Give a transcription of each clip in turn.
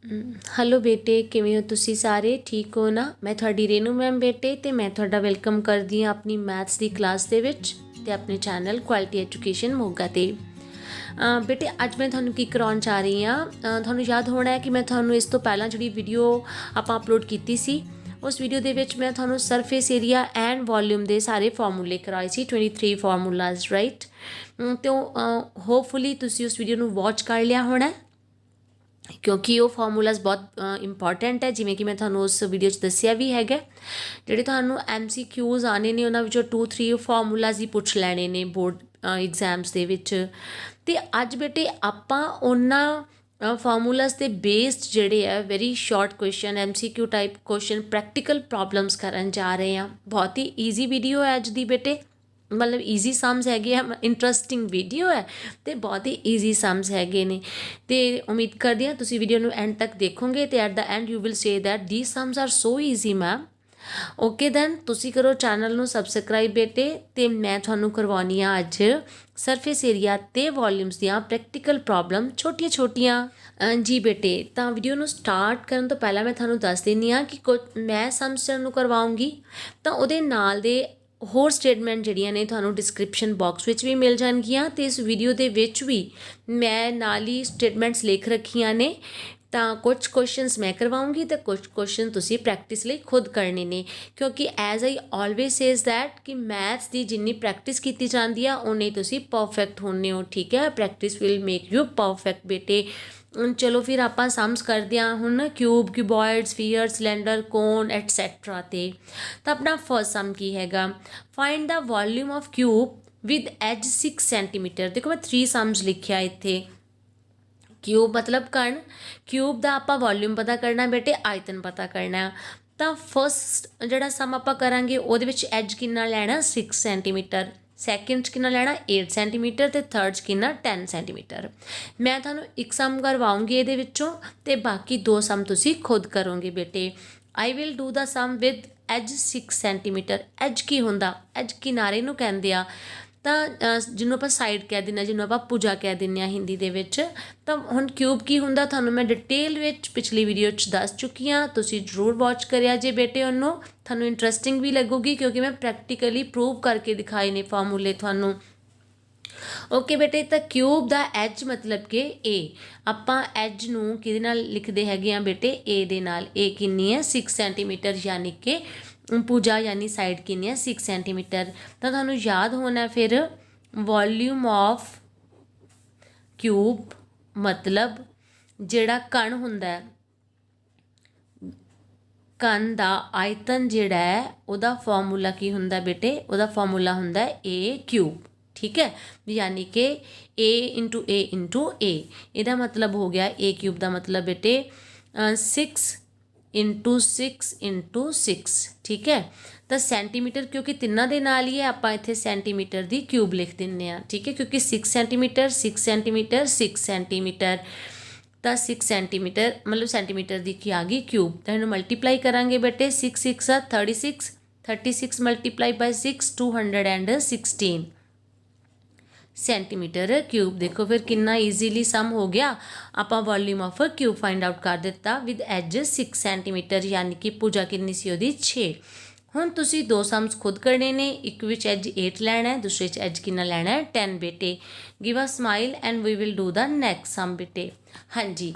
Hello बेटे किवें हो तुसी सारे ठीक हो ना। मैं थोड़ी रेनू मैम बेटे ते मैं थोड़ा वेलकम करदी हाँ अपनी मैथ्स की क्लास दे विच ते अपने चैनल क्वालिटी एजुकेशन मोगा ते। बेटे अज मैं थोनों की कराउण चाह रही हाँ। थोनों याद होना है कि मैं थोनों इस तो पहला जिहड़ी वीडियो आपां अपलोड कीती सी उस वीडियो दे विच मैं थोनों सरफेस एरिया एंड वॉल्यूम दे सारे फॉर्मूले कराए सी 23 फॉर्मूलाज राइट। तो होपफुली तुसी उस वीडियो नूं वॉच कर लिया होना है क्योंकि वो फॉर्मूलाज बहुत इंपॉर्टेंट है जिमें कि मैं थानू उस वीडियो दसिया भी हैगा ਜਿਹੜੇ ਤੁਹਾਨੂੰ MCQs ਆने ਨੇ ਉਹਨਾਂ ਵਿੱਚੋਂ 2-3 ਫਾਰਮੂਲਾਜ਼ ਹੀ ਪੁੱਛ ਲੈਣੇ ਨੇ ਬੋਰਡ ਐਗਜ਼ਾਮਸ ਦੇ ਵਿੱਚ। ਤੇ ਅੱਜ ਬੇਟੇ ਆਪਾਂ ਉਹਨਾਂ ਫਾਰਮੂਲਾਜ਼ ਤੇ ਬੇਸਡ ਜਿਹੜੇ ਆ very short question MCQ type question practical problems ਕਰਨ ਜਾ ਰਹੇ ਹਾਂ। ਬਹੁਤ ਹੀ ਈਜ਼ੀ ਵੀਡੀਓ ਹੈ ਅੱਜ ਦੀ ਬੇਟੇ, मतलब ईजी सम्स हैगे इंट्रस्टिंग वीडियो है तो बहुत ही ईजी सम्स हैगे ने। तो उम्मीद करदी हाँ तुसी वीडियो नू एंड तक देखोगे तो at the end you will say that these sums are so easy ma'am. Okay then तुसी करो चैनल नू सबसक्राइब बेटे। तो मैं थानू करवानी हाँ अज सरफेस एरिया ते वॉल्यूम्स दियाँ प्रैक्टिकल प्रॉब्लम छोटिया छोटिया जी बेटे। तो वीडियो नू स्टार्ट करन तो पहला मैं थानू दस देनी हाँ कि मैं सम्स नू करवाऊँगी तो उहदे नाल दे होर स्टेटमेंट जिहड़ियां ने तुहानूं डिस्क्रिप्शन बॉक्स विच भी मिल जाणगियां ते इस वीडियो दे विच भी मैं नाल ही स्टेटमेंट्स लिख रखियां ने। तो कुछ क्वेश्चनस मैं करवाऊँगी तो कुछ क्वेश्चन तुसी प्रैक्टिस लई खुद करने ने क्योंकि as I always says that कि मैथ्स की जिन्नी प्रैक्टिस की जाती है उन्नी तुसी परफेक्ट होने हो। ठीक है, practice will make you perfect बेटे। चलो फिर आप सम्स करते हैं हुण cube cuboid sphere cylinder cone etcetera ते। तो अपना फर्स्ट सम की हैगा find the volume of cube with edge 6 centimetre. देखो मैं 3 सम्स लिखिया इत्थे। क्यूब मतलब कण, क्यूब का आप वॉल्यूम पता करना बेटे, आयतन पता करना। तो फर्स्ट जिहड़ा सम आप करांगे उहदे विच एज कितना लैना 6 सेंटीमीटर, सैकेंड च कितना लैना 8 सेंटीमीटर तो थर्ड च कितना 10 सेंटीमीटर। मैं तुहानूं एक सम करवाऊँगी ये विच्चों ते बाकी 2 सम तुसी खुद करोगे बेटे। I will do the sum with edge 6 centimetre. Edge की हुंदा, एज किनारे नूं कहंदे आ। ਤਾਂ ਜਿਹਨੂੰ ਆਪਾਂ ਸਾਈਡ ਕਹਿ ਦਿੰਦੇ ਜਿਹਨੂੰ ਆਪਾਂ ਭੁਜਾ ਕਹਿ ਦਿੰਦੇ ਹਾਂ ਹਿੰਦੀ ਦੇ ਵਿੱਚ। ਤਾਂ ਹੁਣ ਕਿਊਬ ਕੀ ਹੁੰਦਾ ਤੁਹਾਨੂੰ ਮੈਂ ਡਿਟੇਲ ਵਿੱਚ ਪਿਛਲੀ ਵੀਡੀਓ 'ਚ ਦੱਸ ਚੁੱਕੀ ਹਾਂ, ਤੁਸੀਂ ਜ਼ਰੂਰ ਵਾਚ ਕਰਿਆ ਜੇ ਬੇਟੇ ਉਹਨੂੰ, ਤੁਹਾਨੂੰ ਇੰਟਰਸਟਿੰਗ ਵੀ ਲੱਗੂਗੀ ਕਿਉਂਕਿ ਮੈਂ ਪ੍ਰੈਕਟੀਕਲੀ ਪ੍ਰੂਵ ਕਰਕੇ ਦਿਖਾਏ ਨੇ ਫਾਰਮੂਲੇ ਤੁਹਾਨੂੰ। ओके बेटे तो क्यूब का एज मतलब कि ए, ਆਪਾਂ एज नूं किहदे नाल लिखते हैगे आ बेटे ए दे नाल। ए किन्नी है 6 सेंटीमीटर यानी कि भुजा यानी साइड किन्नी है 6 सेंटीमीटर। तो तुहानूं याद होना फिर वॉल्यूम ऑफ क्यूब मतलब जिहड़ा कण हुंदा है, कण दा आयतन जिहड़ा है उहदा फॉर्मूला की हुंदा बेटे, उहदा फॉर्मूला हुंदा ए क्यूब। ठीक है, यानी कि ए इंटू ए इहदा मतलब हो गया ए क्यूब का मतलब बेटे 6 इंटू 6। ठीक है, तो सेंटीमीटर क्योंकि तिन्ना दे नाल ही है आपां इत्थे सेंटीमीटर दी क्यूब लिख दिंदे आ। ठीक है, क्योंकि 6 सेंटीमीटर 6 सेंटीमीटर 6 सेंटीमीटर तो 6 सेंटीमीटर मतलब सेंटीमीटर की आ गई क्यूब। तो इन्हूं मल्टीप्लाई करांगे बेटे 6 6 36, 36 मल्टीप्लाई बाय 6 216 सेंटीमीटर क्यूब। देखो फिर कितना ईजीली सम हो गया। आप volume of cube find out कर दिता विद एज 6 सेंटीमीटर यानी कि भुजा कितनी सी ओहदी 6। हुण तुसी 2 सम्स खुद करने ने, एक विच एज 8 लैना है, दूसरे च एज कितना लैना है 10 बेटे। Give a smile and we will do the next sum बेटे। हाँ जी,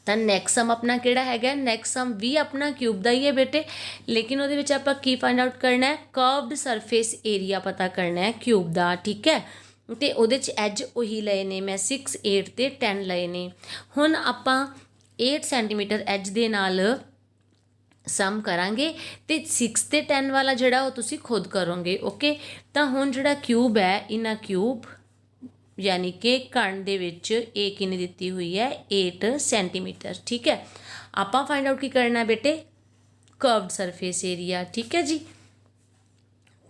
तो नैक्सट सम अपना किहड़ा हैगा, नैक्सट सम भी अपना क्यूब का ही है बेटे, लेकिन उहदे विच आपां की फाइंड आउट करना है, कर्व्ड सरफेस एरिया पता करना है क्यूब का। ठीक है, तो उहदे च एज उही लए ने मैं 6 8 ते 10 लए ने। हुण आपां 8 सेंटीमीटर एज दे नाल सम करांगे तो 6 ते 10 वाला जिहड़ा वो तुसी खुद करोगे। ओके, तो हुण जिहड़ा क्यूब है इन्ना क्यूब यानी कि कण दे विच ए कितनी दिती हुई है 8 सेंटीमीटर। ठीक है, आपां फाइंड आउट की करना बेटे कर्व्ड सरफेस एरिया। ठीक है जी,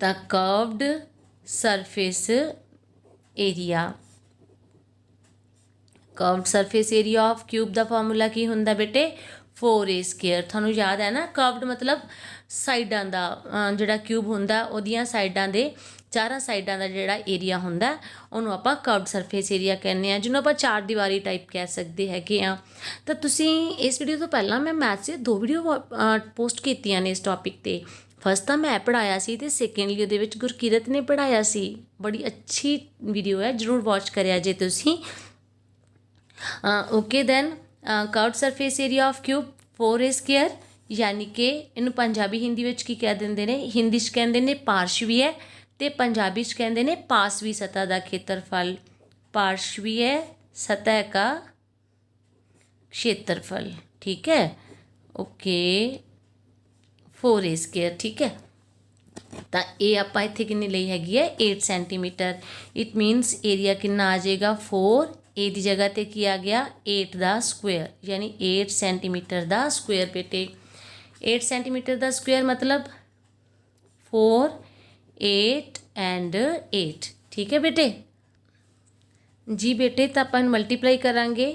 तो curved surface area, curved surface area of cube का फॉर्मूला की हुंदा बेटे 4a²। थानू याद है ना, कर्व्ड मतलब साइडां दा जिहड़ा क्यूब हुंदा ओहदियां साइडां दे ਚਾਰਾਂ ਸਾਈਡਾਂ ਦਾ ਜਿਹੜਾ ਏਰੀਆ ਹੁੰਦਾ ਉਹਨੂੰ ਆਪਾਂ ਕਰਵਡ ਸਰਫੇਸ ਏਰੀਆ ਕਹਿੰਦੇ ਆ, ਜਿਹਨੂੰ ਆਪਾਂ ਚਾਰ ਦੀਵਾਰੀ ਟਾਈਪ ਕਹਿ ਸਕਦੇ ਹੈਗੇ ਆ। ਤਾਂ ਤੁਸੀਂ ਇਸ ਵੀਡੀਓ ਤੋਂ ਪਹਿਲਾਂ ਮੈਂ ਮੈਥਸ ਦੇ 2 ਵੀਡੀਓ ਪੋਸਟ ਕੀਤੀਆਂ ਨੇ ਇਸ ਟੌਪਿਕ 'ਤੇ। ਫਸਟ ਤਾਂ ਮੈਂ ਪੜ੍ਹਾਇਆ ਸੀ ਅਤੇ ਸੈਕੰਡਲੀ ਉਹਦੇ ਵਿੱਚ ਗੁਰਕੀਰਤ ਨੇ ਪੜ੍ਹਾਇਆ ਸੀ। ਬੜੀ ਅੱਛੀ ਵੀਡੀਓ ਹੈ, ਜ਼ਰੂਰ ਵਾਚ ਕਰਿਆ ਜੇ ਤੁਸੀਂ। Okay then curved surface area of cube 4a square, ਯਾਨੀ ਕਿ ਇਹਨੂੰ ਪੰਜਾਬੀ ਹਿੰਦੀ ਵਿੱਚ ਕੀ ਕਹਿ ਦਿੰਦੇ ਨੇ, ਹਿੰਦੀ 'ਚ ਕਹਿੰਦੇ ਨੇ ਪਾਰਸ਼ਵੀय ਅਤੇ ਪੰਜਾਬੀ 'ਚ ਕਹਿੰਦੇ ਨੇ ਪਾਸਵੀ ਸਤ੍ਹਾ ਦਾ ਖੇਤਰਫਲ। पार्श्वीय सतह का क्षेत्रफल, ठीक है। ओके 4a स्क्वेयर, ठीक है। तो ये आप इत्थे कितनी ली हैगी है 8 सेंटीमीटर। इट मीनस एरिया कितना आ जाएगा 4, ए की जगह ते की आ गया 8 दा स्क्वेयर, यानी 8 सेंटीमीटर दा स्क्वेयर बेटे। 8 सेंटीमीटर दा स्क्वेयर मतलब 4, 8 एंड 8, ठीक है बेटे जी। बेटे तो अपन मल्टीप्लाई करांगे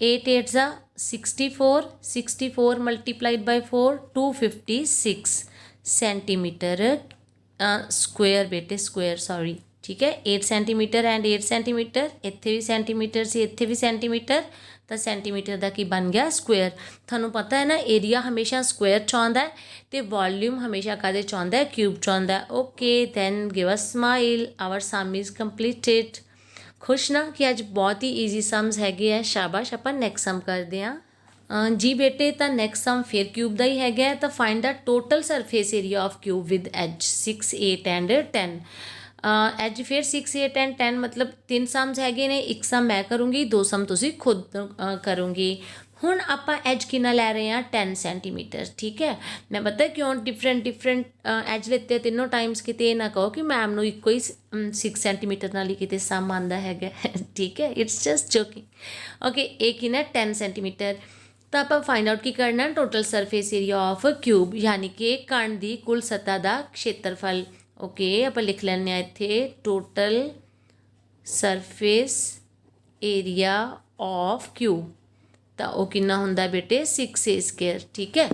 8 8 ज़ा 64, 64 मल्टीप्लाइड बाय 4 256 सेंटीमीटर स्क्वेयर बेटे, स्क्वेयर सॉरी, ठीक है। 8 सेंटीमीटर एंड 8 सेंटीमीटर, इत्थे भी सेंटीमीटर से इत्थे भी सेंटीमीटर, तो सेंटीमीटर का की बन गया स्क्वेयर। थानू पता है ना एरिया हमेशा स्क्वेयर च आउंदा है ते वॉल्यूम हमेशा कादे च आउंदा है, क्यूब च आउंदा है। Okay then give a smile, our sum is completed. खुश ना कि अज बहुत ही ईजी सम्स हैगे है, शाबाश। ਆਪਾਂ ਨੈਕਸਟ ਸਮ ਕਰਦੇ ਹਾਂ जी बेटे। तो नैक्सट सम फिर क्यूब का ही है। तो find the total surface area of cube with edge 6, 8 and 10। Edge फिर 6, 8 एंड 10 मतलब 3 सम्स हैगे ने। एक सम मैं करूँगी, 2 सम तुसी खुद करोगे। हुण आपां एज कितना लै रहे हैं 10 सेंटीमीटर, ठीक है। मैं पता क्यों डिफरेंट एज लेते तीनों टाइम्स, किते ना कहो कि मैम नूं इक्को ही 6 सेंटीमीटर नाल ही किते सम आंदा हैगा ठीक है, इट्स जस्ट जोकिंग। ओके एक कितना 10 सेंटीमीटर। तो आप फाइंड आउट की करना total surface area of cube, यानी कि कण की कुल सतह का क्षेत्रफल। ओके आप लिख लैंने इत्थे total surface area of cube. तो वह कितना हुंदा बेटे 6a स्क्वेयर, ठीक है।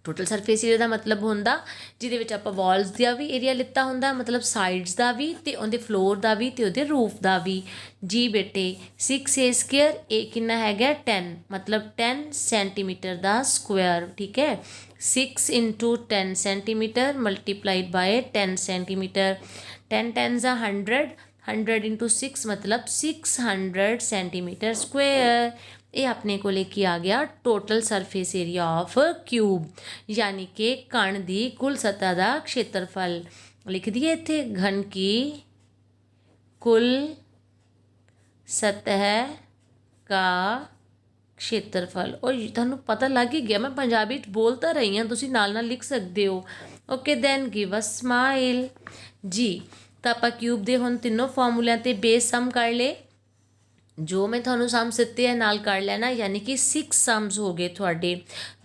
टोटल सरफेस एरिया का मतलब होंदा जिहदे विच आपां वॉल्स का भी एरिया लिता हुंदा, मतलब साइड्स का भी ते उहदे फ्लोर का भी ते उहदे रूफ का भी। जी बेटे 6a स्क्वेयर, ए कितना हैगा 10 मतलब 10 सेंटीमीटर का स्क्वायर, ठीक है। 6 × 10 सेंटीमीटर मल्टीप्लाइड बाय 10 सेंटीमीटर। 10 10 ज़ा 100, 100 × 6 मतलब 600 सेंटीमीटर स्क्वेयर। ये अपने को लेके आ गया total surface area of cube, यानी कि कण की कुल सतह का क्षेत्रफल। लिख दिए इत्थे घन की कुल सतह का क्षेत्रफल। और तुहानू पता लग ही गया, मैं पंजाबी बोलता रही हाँ, तुसी नाल नाल लिख सकते हो। Okay then give a smile जी। तो आप क्यूब के हुण तीनों फॉर्मूलिਆਂ ते बेस सम कर ले, जो मैं थोनों सम्स दिते है नाल कर लेना, यानी कि 6 सम्स हो गए थोड़े।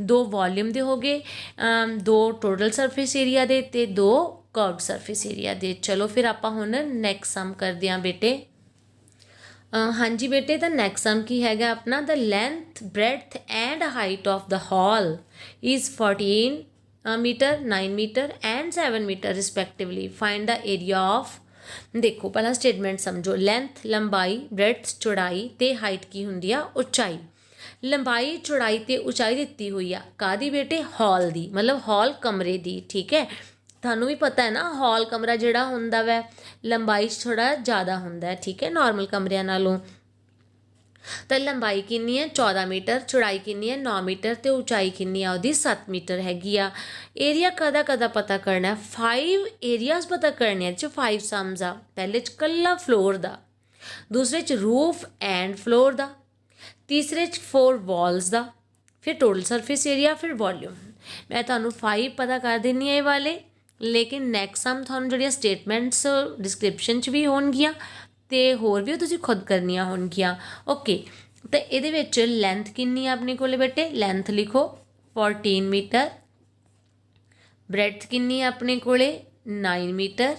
2 वॉल्यूम के हो गए, 2 टोटल सरफेस एरिया दे ते 2 कर्व्ड सरफेस एरिया दे। चलो फिर आप हुण नैक्सट सम करते हैं बेटे। हाँ जी बेटे तो नैक्सट सम की हैगा अपना the length breadth and height of the hall is 14 metre, 9 metre and 7 metre respectively. Find the area of. देखो पहला स्टेटमेंट समझो, लेंथ लंबाई, ब्रेडथ चौड़ाई ते हाइट की हुंदी आ उचाई। लंबाई चौड़ाई ते उचाई दिती हुई आ कादी बेटे हॉल दी, मतलब हॉल कमरे दी, ठीक है। थानू भी पता है ना हॉल कमरा जिहड़ा हुंदा वै लंबाई थोड़ा ज़्यादा हुंदा है, ठीक है, नॉर्मल कमरियां नालों। तो लंबाई कितनी है 14 मीटर, चौड़ाई कितनी है 9 मीटर तो उचाई कितनी है उसकी 7 मीटर हैगी आ। एरिया कदा पता करना है 5 एरियाज पता करने 5 सम्स आ। पहले कल्ला फ्लोर का, दूसरे रूफ एंड फ्लोर का, तीसरे 4 वॉल्स का, फिर टोटल सरफेस एरिया, फिर वॉल्यूम। मैं तुहानू 5 पता कर देनी है ये वाले, लेकिन नैक्सट सम तुहानू जिहड़ियां स्टेटमेंट्स डिस्क्रिप्शन च भी होणगियां ते होर भी तुसीं खुद करनियां होणगियां। ओके तो इहदे विच लेंथ कितनी अपने कोले बेटे, लेंथ लिखो 14 मीटर, ब्रेडथ कितनी अपने कोले 9 मीटर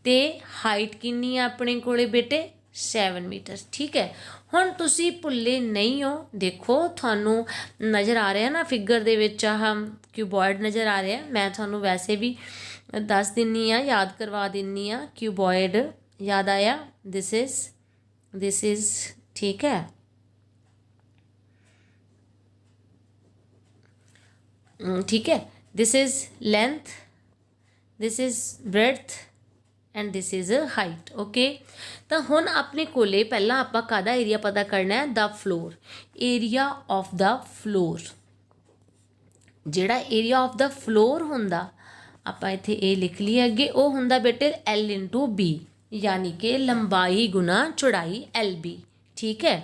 ते हाइट कितनी अपने कोले बेटे 7 मीटर, ठीक है। हुण तुसीं भुल्ले नहीं हो, देखो थानू नज़र आ रहा है ना फिगर दे विच आह क्यूबॉइड नज़र आ रहा है। मैं थानू वैसे भी मैं दस दिनी आ, याद करवा दिनी आ। क्यूबॉइड याद आया, दिस इज़ ठीक है। ठीक है, this is length, this is breadth and this is height. Okay, तो हुण अपने कोले पहला आपां काहदा एरिया पता करना है, the floor, area of the floor. जिहड़ा एरिया ऑफ द फ्लोर हुंदा, आपां इत्थे ए लिख लिए अगे, वो हुंदा बेटे L इंटू बी, यानी कि लंबाई गुना चौड़ाई LB। ठीक है,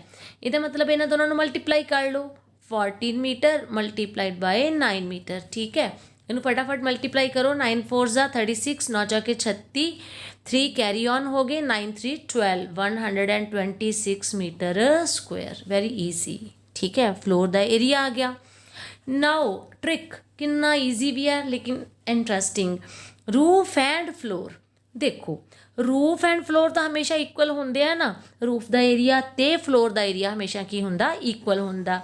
इहदा मतलब इन्हां दोनों नूं मल्टीप्लाई कर लो, 14 मीटर मल्टीप्लाइड बाय 9 मीटर। ठीक है, इन्हूं फटाफट मल्टीप्लाई करो, 9 4 जा 36, 9 जा के 36, 3 कैरी ऑन हो गए, 9 3 12, 126 मीटर स्क्वायर। Very easy. ठीक है, फ्लोर दा एरिया आ गया। नाउ ट्रिक कितना ईजी भी है लेकिन इंटरेस्टिंग, रूफ एंड फ्लोर। देखो रूफ एंड फ्लोर तो हमेशा इक्वल होंगे है ना, रूफ का एरिया तो फ्लोर का एरिया हमेशा की होंदा, इक्वल होंदा।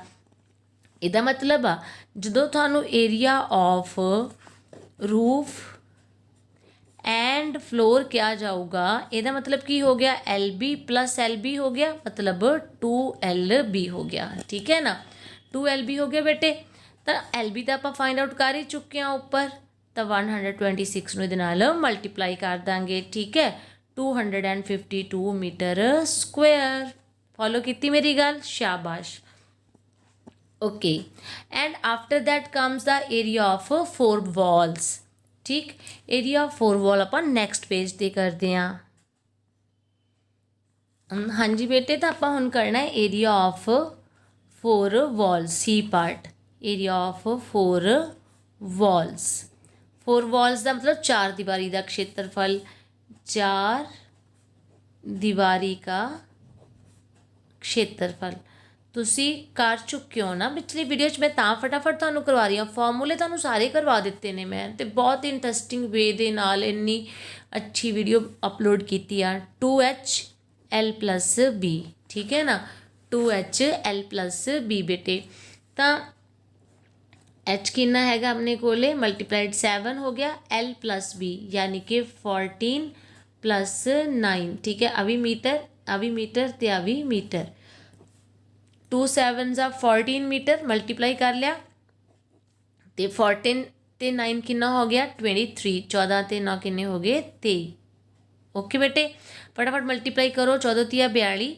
इहदा मतलब आ जो थानू area of roof and floor क्या जाऊगा, इहदा मतलब की हो गया LB प्लस LB हो गया, मतलब 2LB हो गया। ठीक है ना, 2LB हो गया बेटे। तो LB तो आप फाइंड आउट कर ही चुके हैं उपर, तो 126 ਨੂੰ ਇਹਦੇ ਨਾਲ ਮਲਟੀਪਲਾਈ ਕਰ ਦਾਂਗੇ। ठीक है, 252 मीटर स्क्वायर। फॉलो की मेरी गल, शाबाश। Okay, and after that comes the area of 4 walls. ठीक, एरिया ऑफ 4 वॉल आप नैक्सट पेज पर करते हैं। हाँ जी बेटे, तो आप हुण करना है area of 4 walls, C part, area of 4 walls. 4 walls का मतलब 4 दीवारी का क्षेत्रफल, 4 दीवारी का क्षेत्रफल तुसी कर चुके हो ना पिछली वीडियो च। मैं फटाफट तुहानूं करवा रही हूँ, फॉर्मूले तुहानूं सारे करवा दिते ने मैं, तो बहुत इंटरस्टिंग वे दे नाल इन्नी अच्छी वीडियो अपलोड की है। 2HL प्लस B, ठीक है ना, 2HL प्लस B बेटे। तो H कितना हैगा अपने कोले, मल्टीप्लाइड 7 हो गया, L प्लस B यानी कि 14 प्लस 9। ठीक है, अभी मीटर ते अभी मीटर, 2 7 जा 14 मीटर मल्टीप्लाई कर लिया, तो 14 ते 9 कितना हो गया 23, 14 ते 9 किन्ने हो गए 23। ओके बेटे, फटाफट मल्टीप्लाई करो, 14 तिया 42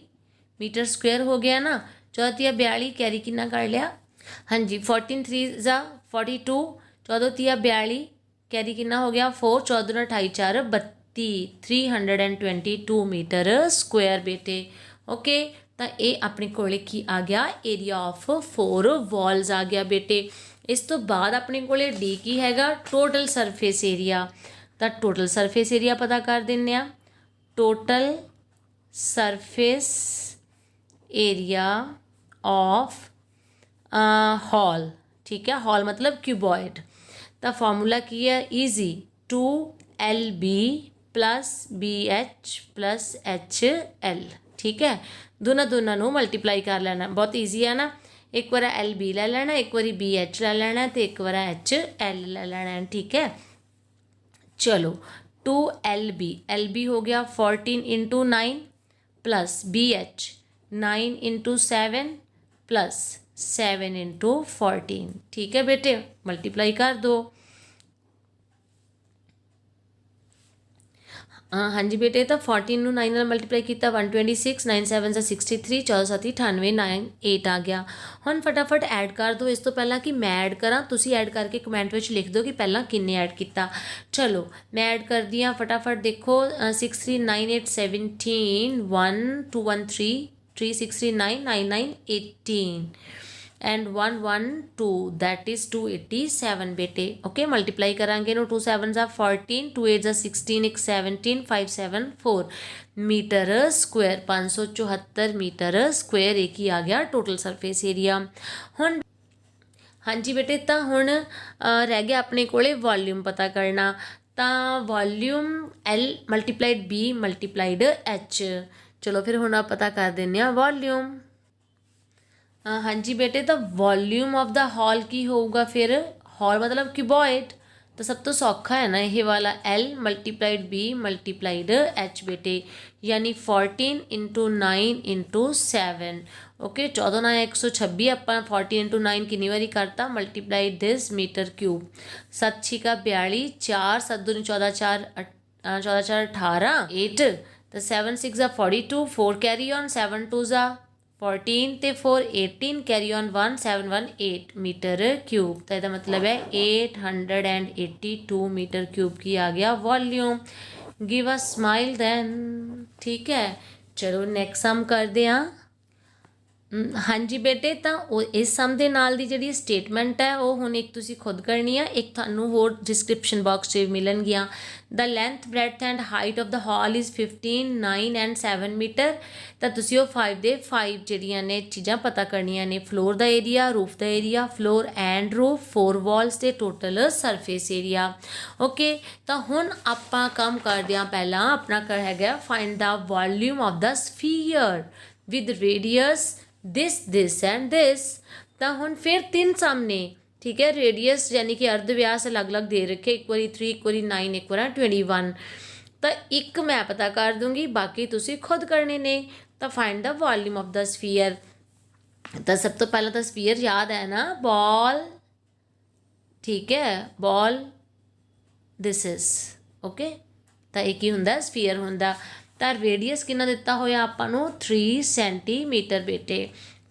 मीटर स्क्वायर हो गया ना, 14 तिया 42 कैरी कितना कर लिया, हाँ जी 14 3 जा 42, 14 तिया 42 कैरी कितना हो गया 4, 14 28 4 32, 322 मीटर स्क्वायर बेटे। ओके, तो ये अपने कोले की आ गया एरिया ऑफ 4 वॉल्स आ गया बेटे। इस तो बाद अपने कोले डी की हैगा, टोटल सरफेस एरिया। तो टोटल सरफेस एरिया पता कर देने आ, total surface area of hall. ठीक है, हॉल मतलब क्यूबॉइड। तो फॉर्मूला की है easy, 2LB plus BH plus HL। ठीक है, दोनों मल्टीप्लाई कर लेना, बहुत ईजी है ना। एक बार LB ले लेना, एक बार BH ले लेना, तो एक बार HL ले लेना। ठीक है, चलो 2LB हो गया 14 into 9 plus BH 9 into 7 plus 7 into 14। ठीक है बेटे, मल्टीप्लाई कर दो। हाँ जी बेटे, तो 14 ਨੂੰ 9 ਨਾਲ मल्टीप्लाई किया 126, 9 7 जा 63, 14 7 98, 9 8 आ गया। ਹੁਣ फटाफट ऐड कर दो। इस तो पहला कि मैं ऐड करा, तुसी ऐड करके कमेंट में लिख दो कि पहला किन्ने ऐड किया। चलो मैं ऐड कर दिया, फटाफट देखो 6 3 9 8 17, 1 2 1 3 3 6 3 9 9 9 18 एंड 1 1 2, दैट इज़ 287 बेटे। ओके, मल्टीप्लाई करांगे नो, 2 7 जा 14, 2 8 जा 16, एक 17, 5 7 4 मीटर स्क्वायर, 574 मीटर स्क्वायर एक ही आ गया टोटल सरफेस एरिया। हुण हाँ जी बेटे, तो हुण रह गया अपने कोले वॉल्यूम पता करना। तो volume L multiplied B multiplied H। चलो फिर हुण आप पता कर देने वॉल्यूम। हाँ जी बेटे, तो वॉल्यूम ऑफ द हॉल की होगा, फिर हॉल मतलब क्यूबॉइड, तो सब तो सौखा है ना ये वाला L multiplied B multiplied H बेटे, यानी 14 इंटू 9 इंटू 7। ओके 14 9 126 ਆਪਾਂ 14 इंटू 9 कितनी बारी करता मल्टीप्लाइड दिस मीटर क्यूब। 7 6 का 42, 4 7 2 14 4 14 4 18 8, तो 7 6 जा 42, 4 कैरी ऑन 7 2 जा 14 ਤੇ 4 18 कैरी ऑन 1 718 मीटर क्यूब। तो इसका मतलब है 882 मीटर क्यूब की आ गया volume. Give a smile then. ठीक है, चलो नैक्सट सम करते हैं। हाँ जी बेटे, तो इस सम के नाल दी जिहड़ी स्टेटमेंट है वो हुण एक तुसीं खुद करनी है, एक तुहानूं होर डिस्क्रिप्शन बॉक्स 'ਚ मिलणगियां। The length breadth and height of the hall is 15 9 and 7 metre. तो तुसीं वो 5 दे 5 जिहड़ियां ने चीज़ां पता करनियां ने। फ्लोर दा एरिया, रूफ दा area, floor and roof, 4 walls ते टोटल सरफेस एरिया। ओके, तो हुण आपां काम करदे हां। पहलां अपना कर हैगा find the volume of the sphere with radius this and this. तो हुण फिर 3 सम ने। ठीक है, रेडियस यानी कि अर्ध व्यास अलग अलग दे रखे, एक बारी 3, एक बारी 9, एक बार 21। तो एक मैं पता कर दूंगी, बाकी तुसी खुद करने ने। तो find the volume of the sphere. तो सब तो पहला तो स्फीयर याद है ना, बॉल। ठीक है, बॉल दिस इज ओके। तो एक ही हुंदा स्फीयर हुंदा। तो रेडियस कितना दिता होया आपां नूं 3 सेंटीमीटर बेटे।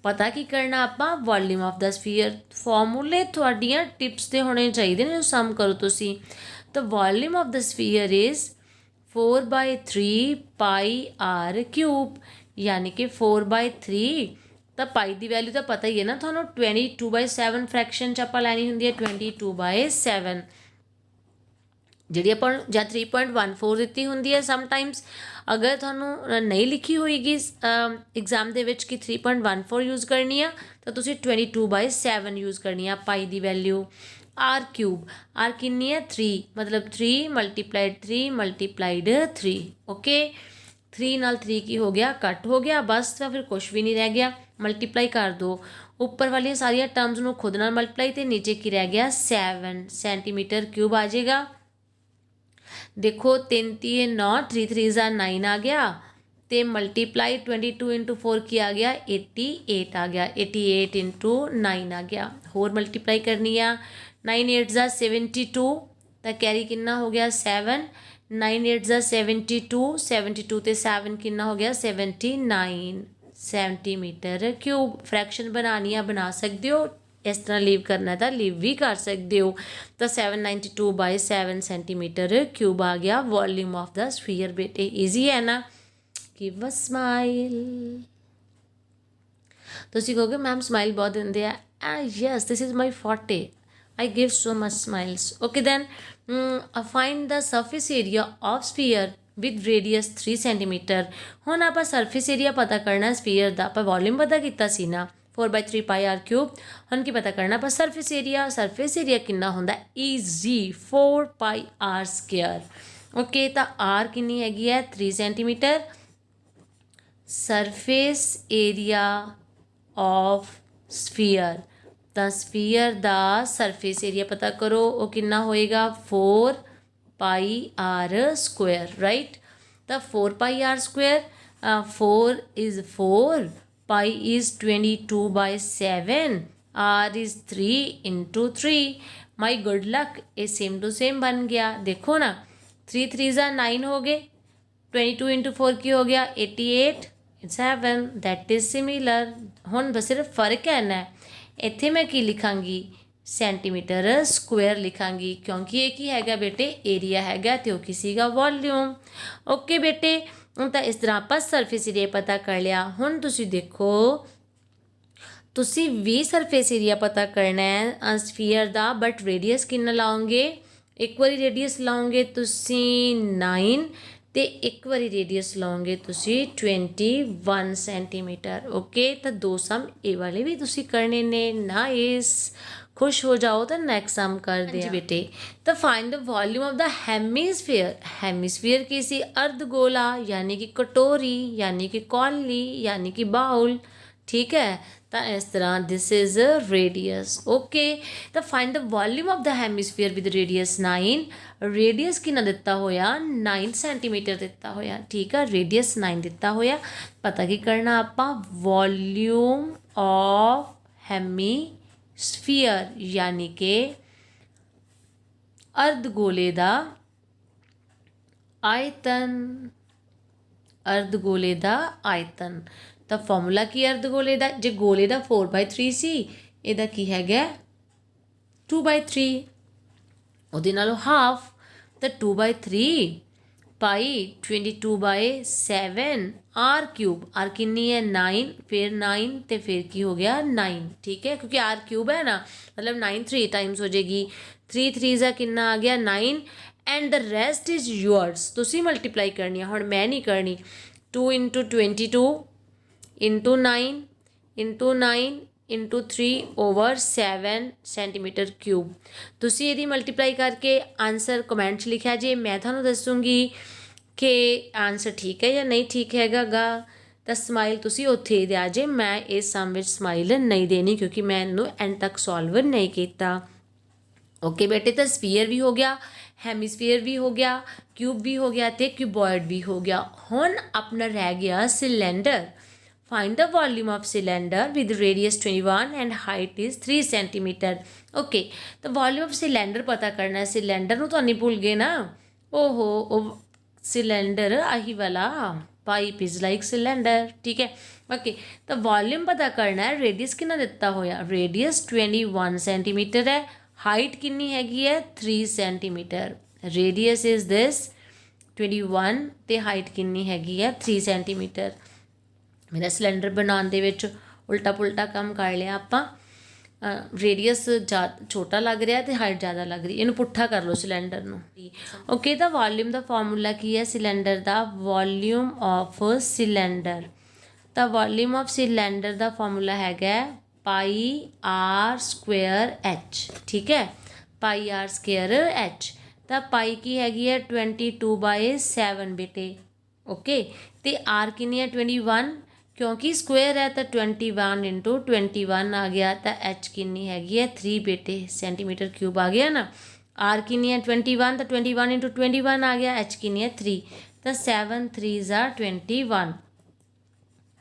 पता की करना आपां वॉल्यूम ऑफ द स्फीयर। फॉर्मूले तुहाडियां टिप्स ते होने चाहिए ने जो सम करो तुसी। तो volume of the sphere is 4/3 pi r cube, यानी कि 4/3। तो पाई की वैल्यू तो पता ही है ना थानू, 22/7 फ्रैक्शन च आपां लैनी हुंदी है 22/7, जिहड़ी आपां जां 3.14 दित्ती हुंदी है। समटाइम्स अगर थानू नहीं लिखी होएगी एग्जाम दे विच कि 3.14 यूज़ करनी है, तो तुसी 22/7 यूज़ करनी है पाई की वैल्यू। आर क्यूब, आर कितनी है 3, मतलब 3 मल्टीप्लाइड 3 मल्टीप्लाइड 3। ओके, 3 नाल 3 की हो गया, कट हो गया बस, तो फिर कुछ भी नहीं रह गया। मल्टीप्लाई कर दो ऊपर वाली सारिया टर्म्स नू खुद नाल मल्टीप्लाई, तो नीचे की रह गया 7 सेंटीमीटर क्यूब आ जाएगा। देखो 3 3 9, 3 3 जा 9 आ गया, तो मल्टीप्लाई 22 इंटू 4 की आ गया 88 आ गया, 88 इंटू 9 आ गया। होर मल्टीप्लाई करनी है, 9 8 जा 72, तो कैरी कितना हो गया 7, 9 8 जा 72, 72 ते 7 कितना हो गया 79 सेंटीमीटर क्यूब। फ्रैक्शन बनानी है बना सकते हो, इस तरह लीव करना है तो लीव भी कर सकते हो। तो 792/7 सेंटीमीटर क्यूब आ गया वॉल्यूम ऑफ द स्फीयर बेटे। ईजी है ना। Give a smile. तुसी कहोगे मैम स्माइल बहुत दिंदे आ। Yes, this is my forte, I give so much smiles. Okay then find the surface area of sphere with radius 3 centimetre. हुण आपां सरफेस एरिया पता करना स्फीयर दा, आपां वॉल्यूम पता कीता सी ना 4/3 पाई आर क्यूब। हम की पता करना पर सरफेस एरिया। सरफेस एरिया कितना होंदा easy 4 pi r square. Okay, तो आर कितनी हैगी है 3 centimetre. Surface area of sphere, तो स्फीयर दा सरफेस एरिया पता करो, वो कितना होएगा 4 पाई आर स्क्वायर। राइट, तो 4 pi r square, 4 is 4, pi is 22/7, r is 3 into 3। My good luck, ये सेम टू सेम बन गया। देखो ना 3 3 जा 9 हो गए, 22 इंटू 4 की हो गया 88 7, दैट इज़ सिमिलर। हुण बस सिर्फ फर्क है ना, इत्थे मैं की लिखांगी सेंटीमीटर स्क्वायर लिखांगी, क्योंकि एक ही हैगा बेटे एरिया हैगा तो किसी का वॉल्यूम। ओके बेटे, तो इस तरह आप सरफेस एरिया पता कर लिया। हुण तुसी देखो, तुसी भी सरफेस एरिया पता करना है स्फीयर दा, बट रेडियस कितना लाओगे, एक बारी रेडियस लाओगे तुसी 9, तो एक बारी रेडियस लाओगे तुसी 21 सेंटीमीटर। ओके, तो 2 सम ए वाले भी तुसी करने ने। नाइस, खुश हो जाओ तो नेक्स्ट सम कर दे बेटे। तो find the volume of the hemisphere. Hemisphere किसी अर्धगोला यानी कि कटोरी यानी कि कॉलनी यानी कि बाउल। ठीक है। तो इस तरह दिस इज रेडियस। ओके, तो find the volume of the hemisphere with radius 9। Radius कितना दिता होया 9 सेंटीमीटर दिता होया। ठीक है, रेडियस 9 दिता होया। पता की करना आपां वॉल्यूम ऑफ हैमिस्फीयर यानी कि अर्धगोले दा आयतन। अर्धगोले दा आयतन। तो फॉर्मूला की अर्धगोले दा, जे गोले दा 4/3 सी, इहदा की हैगा 2/3, उहदे नालों हाफ। तो 2/3 पाई 22/7 आर क्यूब। आर किन्नी है 9, फिर 9 तो फिर की हो गया 9। ठीक है, क्योंकि आर क्यूब है ना, मतलब 9 3 टाइम्स हो जाएगी। 3 3 ज़ा किन्ना आ गया 9 and the rest is yours. तुसी मल्टीप्लाई करनी है, हुण मैं नहीं करनी। 2 × 22 into 9 into 9 into 3/7 centimetre cube. तुसी यदि मल्टीप्लाई करके आंसर कमेंट 'च लिखा जे, मैं थानू दसूँगी कि आंसर ठीक है या नहीं ठीक हैगा गा। तो समाइल तुसी उत्थे ही दिया जे, मैं इस सम विच समाइल नहीं देनी क्योंकि मैं इनू एंड तक सॉल्व नहीं किया। ओके बेटे, तो स्फीयर भी हो गया, हैमिस्फीयर भी हो गया, क्यूब भी हो गया, तो क्यूबॉइड भी हो गया। हुण अपना रह गया cylinder. Find the volume of cylinder with radius 21 and height is 3 centimetre. Okay, तो वॉल्यूम ऑफ सिलेंडर पता करना है। सिलेंडर नूं तो नहीं भूल गए ना। ओहो, ओ सिलेंडर आही वाला पाइप इज़ लाइक सिलेंडर। ठीक है, ओके। तो वॉल्यूम पता करना है। रेडियस कितना दिता होया, रेडियस 21 सेंटीमीटर है, हाइट कितनी हैगी है 3 सेंटीमीटर। रेडियस इज़ दिस 21 तो हाइट कितनी हैगी है 3 सेंटीमीटर। मेरा सिलेंडर बनाने दे विच उल्टा पुल्टा काम कर लिया आपां। रेडियस छोटा लग रहा तो हाइट ज़्यादा लग रही, इनू पुट्ठा कर लो सिलेंडर नूं। ओके, तो वॉल्यूम का फॉर्मूला की है सिलेंडर का, वॉल्यूम ऑफ सिलेंडर। तो वॉल्यूम ऑफ सिलेंडर का फॉर्मूला हैगा πr²h। ठीक है, πr²h। तो पाई की हैगी है 22/7 बेटे। ओके, तो आर कितनी है 21, क्योंकि स्क्वेयर है तो 21 × 21 आ गया। तो एच कितनी हैगी है 3 बेटे, सेंटीमीटर क्यूब आ गया ना। आर कितनी है 21, तो 21 × 21 आ गया। एच कितनी है 3, तो 7 3 ज़ा 21।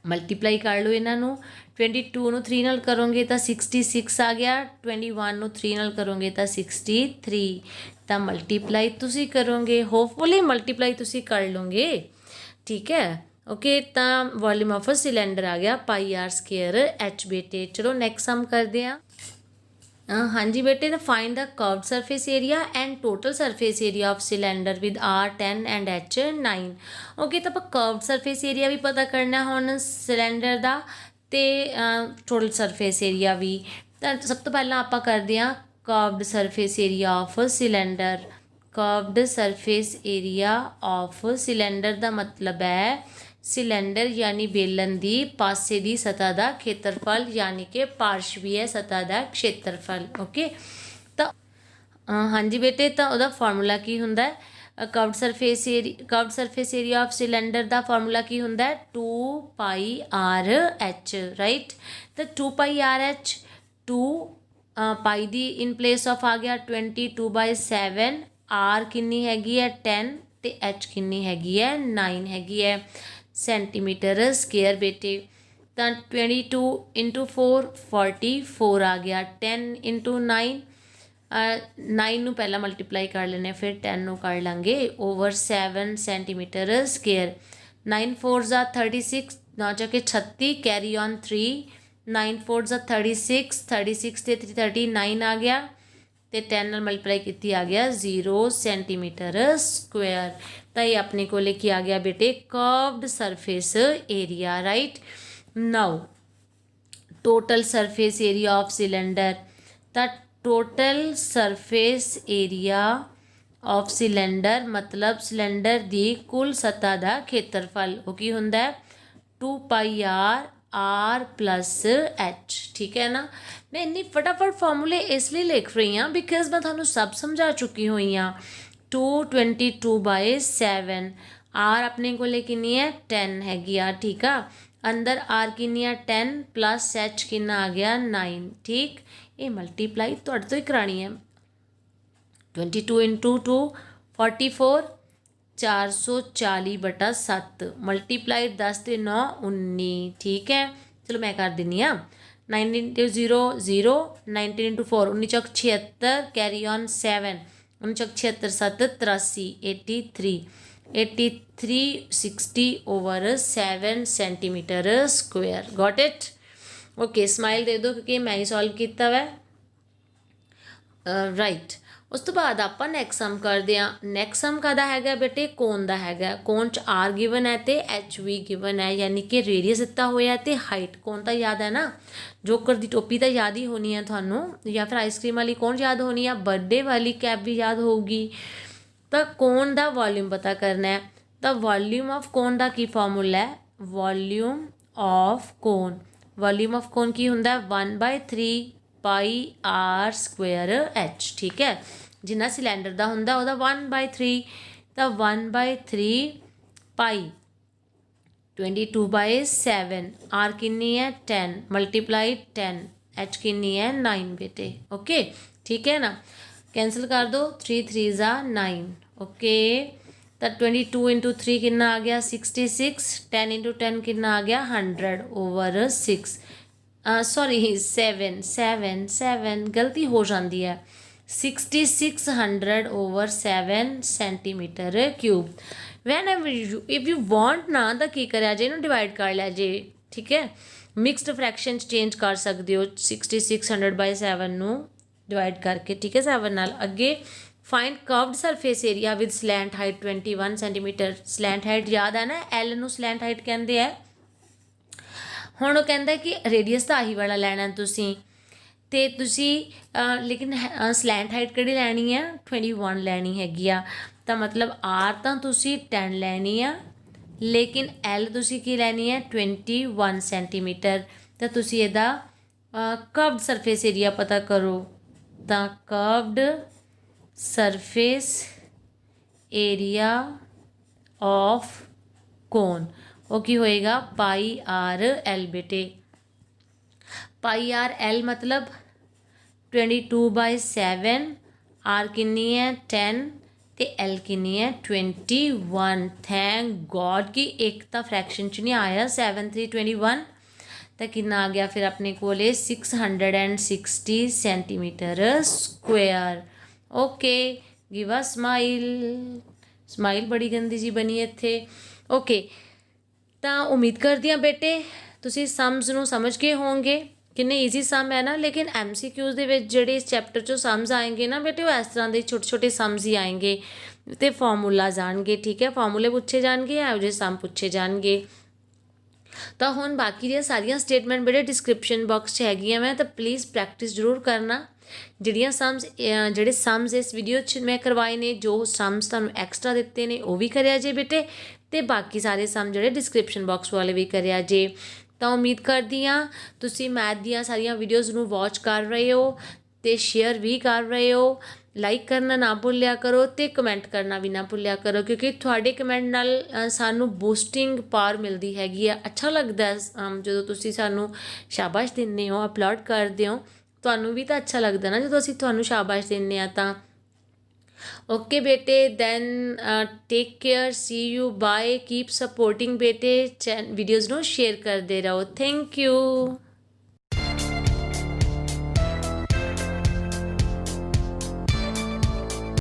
मल्टीप्लाई कर लो इन्हों। 22 ਨੂੰ 3 ਨਾਲ करोगे तो 66 आ गया। 21 ਨੂੰ 3 ਨਾਲ करोगे तो 63। तो मल्टीप्लाई तुसी करोगे, होपफुली मल्टीप्लाई तुसी कर लोगे। ठीक है, ओके। तो वॉल्यूम ऑफ सिलेंडर आ गया πr²h बेटे। चलो नेक्स्ट सम करते हैं। हाँ जी बेटे, तो find the curved surface area and total surface area of cylinder with R10 and H9। Okay, तो आप कर्व्ड सरफेस एरिया भी पता करना हुण सिलेंडर का, तो टोटल सरफेस एरिया भी। तो सब तो पहला आप करते हैं curved surface area of cylinder. Curved surface area of cylinder का मतलब है सिलेंडर यानी बेलन की पासे की सतह का खेत्रफल, यानी कि पार्श्वीय सतह का क्षेत्रफल। ओके, तो हाँ जी बेटे, तो वह फॉर्मूला की होंदा है curved surface area of cylinder का फॉर्मूला की होंदा है 2πRh। राइट, तो 2πRh 2 pi the in place of आ गया 22/7। आर कितनी हैगी है 10 तो एच कितनी हैगी है 9 हैगी है सेंटीमीटर स्केयर बेटे। तो 22 × 4 44 आ गया। 10 × 9 9 ਨੂੰ पहला मल्टीप्लाई कर लेने, फिर 10 ਨੂੰ कर लेंगे ओवर 7 सेंटीमीटर स्केयर। 9 4 ज़ा 36, 9 चौके 36, कैरी ऑन 3। 9 4 ज़ा 36, 36 से 39 आ गया, तो 10 ਨਾਲ मल्टीप्लाई की आ गया 0 सेंटीमीटर स्क्वेयर। तो ये अपने को लेके आ गया बेटे curved surface area. Right, now total surface area of cylinder. तो total surface area of cylinder मतलब सिलेंडर की कुल सतह का खेत्रफल वो की होंदा है 2πr+h। ठीक है ना। मैं इन्नी फटाफट फॉर्मूले इसलिए लिख रही हाँ बिकॉज मैं थानू सब समझा चुकी हुई हाँ। 222/7 आर अपने को कितनी है 10 हैगी आ। ठीक है, अंदर आर किन्नी आ 10 प्लस एच किन्ना आ गया 9। ठीक, ये मल्टीप्लाई तुहाडे तो ही करानी है। 22 इंटू 2 44, 440/7 मल्टीप्लाइड 10 ते 9 19। ठीक है, चलो मैं कर दिनी हाँ। 9 इंटू 0 0, 19 इंटू 4 19 चौक 76, कैरी ऑन 7 19 चौक 76 7 83 83 83 60 over 7 centimetre square. Got it. Okay, smile दे दो क्योंकि मैं ही सॉल्व किया हुआ राइट। उस तो बाद आप नैक्सट सम करते हैं। नैक्सट सम कादा है बेटे, कोन का है। कोन च आर गिवन है तो एच भी गिवन है, यानी कि रेडियस दिता होया तो हाइट। कोन तो याद है ना, जोकर की टोपी तो याद ही होनी है थानू, या फिर आइसक्रीम वाली कोन याद होनी है, बर्थडे वाली कैप भी याद होगी। तो कोन का वॉल्यूम पता करना है। तो वॉल्यूम ऑफ कोन का की फॉर्मूला है, volume of cone. Volume of cone की होंगे 1/3 पाई आर स्क्वेयर एच। ठीक है, जिन्ना सिलेंडर का होंगे वह 1/3, तो 1/3 पाई 22/7 आर किन्नी है 10 मल्टीप्लाई 10 एच किन्नी है 9 बेटे। ओके, ठीक है ना, कैंसिल कर दो, 3 3 ज़ा 9। ओके, तो 22 इंटू 3 कितना आ गया 66, 10 इंटू 10 कितना आ गया 100 ओवर 6। सॉरी 7 7 7 गलती हो जाती है, 6600 over 7 centimetre cube. When if you want ना तो की करा जे इन्हू डिवाइड कर लिया जे। ठीक है, मिक्सड फ्रैक्शन चेंज कर सकते हो 6600/7 नू डिवाइड करके। ठीक है, 7 नाल अगे find curved surface area with slant height 21 centimetre. Slant height याद है ना, एल नू स्लैंट हाइट कहते हैं। हुण कहता कि रेडियस तो आही वाला लैना तुसी, ते तुसी लेकिन स्लैंट हाइट किहड़ी लैनी है 21 लैनी हैगी आ। तो मतलब आर तो तुसी 10 लैनी आ, लेकिन एल तुसी की लैनी है 21 सेंटीमीटर। तो तुसी इहदा कर्व्ड सरफेस एरिया पता करो। तो curved surface area of cone वो की होएगा पाई आर एल बेटे। पाई आर एल मतलब 22/7, आर किन्नी है 10 ते एल किन्नी है 21। थैंक गॉड कि एक तो फ्रैक्शन च नहीं आया 7 3 21, तो कितना आ गया फिर अपने कोले 660 centimetre square. Okay, give a smile. Smile बड़ी गंदी जी बनी इत्थे। ओके, तो उम्मीद करती हाँ बेटे तुसी सम्स नू समझ गए होंगे, किन्ने ईजी सम है ना। लेकिन MCQs दे विच जिहड़े इस चैप्टर चो सम्स आएंगे ना बेटे, वो इस तरह के छोटे छोटे सम्स ही आएंगे तो फॉर्मूलाज आएंगे। ठीक है, फॉर्मूले पूछे जाएंगे, ਇਹੋ ਜਿਹੇ सम पूछे जाएंगे। तो हुण बाकी दी सारियां स्टेटमेंट बेटे डिस्क्रिप्शन बॉक्स हैगियां मैं, तो प्लीज़ प्रैक्टिस जरूर करना। ਜਿਹੜੀਆਂ सम्स ਜਿਹੜੇ सम्स इस वीडियो च मैं करवाए ने, जो सम्स ਤੁਹਾਨੂੰ एक्स्ट्रा दिते ने वो भी करिया जे बेटे, तो बाकी सारे सम ਜਿਹੜੇ डिस्क्रिप्शन बॉक्स वाले भी करिया जे। तो उम्मीद करदी हाँ तुसी मैथ ਦੀਆਂ ਸਾਰੀਆਂ ਵੀਡੀਓਜ਼ ਨੂੰ वॉच कर रहे हो तो शेयर भी कर रहे हो। लाइक करना ना भुलिया करो तो कमेंट करना भी ना भुलिया करो, क्योंकि थोड़े कमेंट नाल सानू बूस्टिंग पावर मिलती हैगी है। अच्छा लगता है जो तुसी सानू शाबाश दिंदे हो, अपलोड करते हो, ਤੁਹਾਨੂੰ भी तो अच्छा लगता ना जो असीं ਤੁਹਾਨੂੰ शाबाश दिंदे आ। तां ओके बेटे, then take care, see you, bye, keep supporting बेटे। वीडियोज़ नू शेयर करते रहो। Thank you.